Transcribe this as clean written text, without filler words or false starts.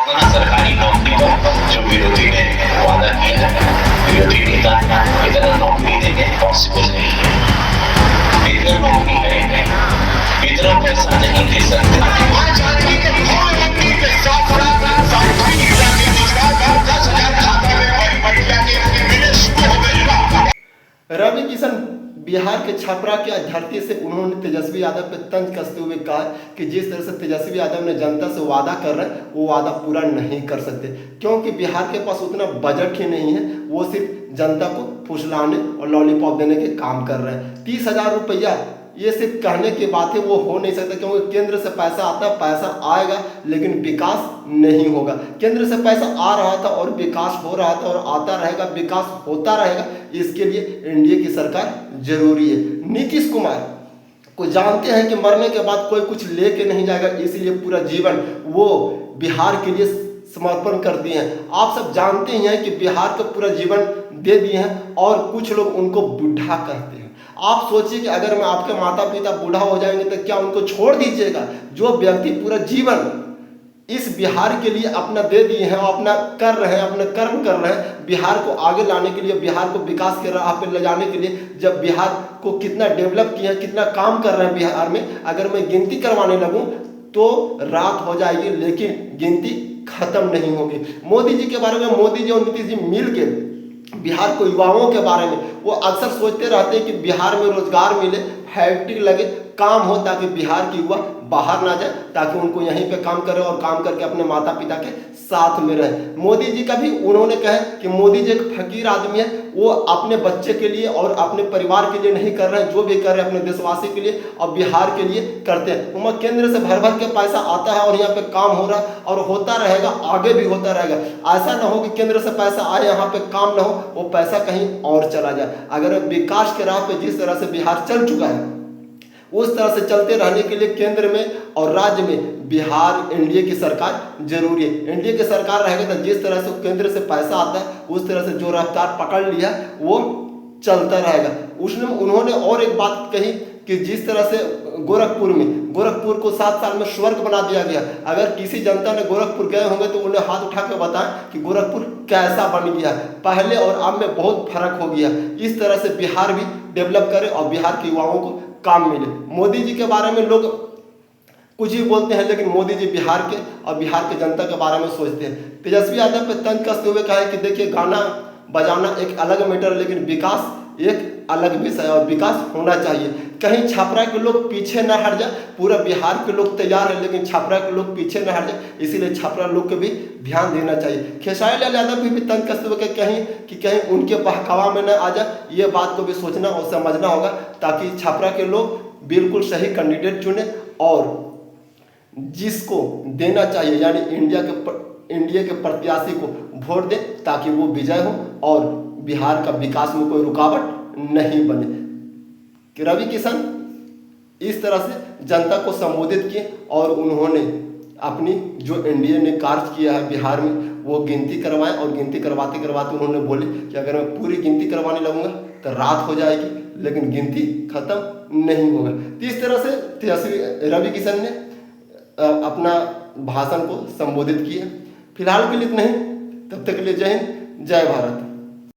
सरकारी नौकरी का जो विरोधी ने वादा किया है, विरोधी नेता इतना नौकरी देंगे पॉसिबल नहीं है। इतना नौकरी करेंगे, इतना पैसा नहीं दे सकते। रवि किशन बिहार के छपरा की धरती से उन्होंने तेजस्वी यादव पे तंज कसते हुए कहा कि जिस तरह से तेजस्वी यादव ने जनता से वादा कर रहे हैं वो वादा पूरा नहीं कर सकते, क्योंकि बिहार के पास उतना बजट ही नहीं है। वो सिर्फ जनता को फुसलाने और लॉलीपॉप देने के काम कर रहे हैं। 30,000 रुपया ये सिर्फ कहने की बात है, वो हो नहीं सकता, क्योंकि केंद्र से पैसा आता है, पैसा आएगा लेकिन विकास नहीं होगा। केंद्र से पैसा आ रहा था और विकास हो रहा था और आता रहेगा, विकास होता रहेगा। इसके लिए एनडीए की सरकार जरूरी है। नीतीश कुमार को जानते हैं कि मरने के बाद कोई कुछ लेके नहीं जाएगा, इसलिए पूरा जीवन वो बिहार के लिए समर्पण कर दिए हैं। आप सब जानते ही हैं कि बिहार का पूरा जीवन दे दिए हैं और कुछ लोग उनको बुढ़ा कहते हैं। आप सोचिए कि अगर मैं आपके माता पिता बूढ़ा हो जाएंगे तो क्या उनको छोड़ दीजिएगा? जो व्यक्ति पूरा जीवन इस बिहार के लिए अपना दे दिए हैं और अपना कर रहे हैं, अपना कर्म कर रहे हैं, बिहार को आगे लाने के लिए, बिहार को विकास के राह पर ले जाने के लिए, जब बिहार को कितना डेवलप किया है, कितना काम कर रहे हैं बिहार में, अगर मैं गिनती करवाने लगूं तो रात हो जाएगी, लेकिन गिनती खत्म नहीं होगी। मोदी जी के बारे में, मोदी जी और नीतीश जी मिल के बिहार को युवाओं के बारे में वो अक्सर सोचते रहते हैं कि बिहार में रोजगार मिले, फैक्ट्री लगे, काम हो, ताकि बिहार की युवा बाहर ना जाए, ताकि उनको यहीं पे काम करे और काम करके अपने माता पिता के साथ में रहे। मोदी जी का भी उन्होंने कहा कि मोदी जी एक फकीर आदमी है, वो अपने बच्चे के लिए और अपने परिवार के लिए नहीं कर रहे हैं, जो भी कर रहे हैं अपने देशवासी के लिए और बिहार के लिए करते हैं। उनमें केंद्र से भर भर के पैसा आता है और यहाँ पे काम हो रहा है और होता रहेगा, आगे भी होता रहेगा। ऐसा ना हो कि केंद्र से पैसा आए, यहाँ पे काम ना हो, वो पैसा कहीं और चला जाए। अगर विकास के राह पे जिस तरह से बिहार चल चुका है, उस तरह से चलते रहने के लिए केंद्र में और राज्य में बिहार एनडीए की सरकार जरूरी है। एनडीए की सरकार रहेगा तो जिस तरह से केंद्र से पैसा आता है, उस तरह से जो रफ्तार पकड़ लिया वो चलता रहेगा। उन्होंने और एक बात कही कि जिस तरह से गोरखपुर को 7 साल में स्वर्ग बना दिया गया। अगर किसी जनता ने गोरखपुर गए होंगे तो उन्हें हाथ उठा के बताएं कि गोरखपुर कैसा बन गया, पहले और अब में बहुत फर्क हो गया। इस तरह से बिहार भी डेवलप करे और बिहार के युवाओं को काम मिले। मोदी जी के बारे में लोग कुछ भी बोलते हैं, लेकिन मोदी जी बिहार के और बिहार के जनता के बारे में सोचते हैं। तेजस्वी यादव पे तंज कसते हुए कहा है कि देखिए, गाना बजाना एक अलग मैटर है, लेकिन विकास एक अलग विषय है और विकास होना चाहिए। कहीं छपरा के लोग पीछे न हट जाए, पूरा बिहार के लोग तैयार है, लेकिन छपरा के लोग पीछे न हट जाए, इसीलिए छपरा लोग को भी ध्यान देना चाहिए। खेसारी लाल यादव भी तंज कसते हुए कहीं उनके बहकावा में न आ जाए, ये बात को भी सोचना और समझना होगा, ताकि छपरा के लोग बिल्कुल सही कैंडिडेट चुने और जिसको देना चाहिए यानी इंडिया के प्रत्याशी को वोट दें, ताकि वो विजय हो और बिहार का विकास में कोई रुकावट नहीं बने। कि रवि किशन इस तरह से जनता को संबोधित किए और उन्होंने अपनी जो एनडीए ने कार्य किया है बिहार में वो गिनती करवाए और गिनती करवाते करवाते उन्होंने बोले कि अगर मैं पूरी गिनती करवाने लगूंगा तो रात हो जाएगी, लेकिन गिनती खत्म नहीं होगा। तो इस तरह से तेजस्वी रवि किशन ने अपना भाषण को संबोधित किया। फिलहाल के लिए नहीं, तब तक के लिए जय हिंद, जय भारत।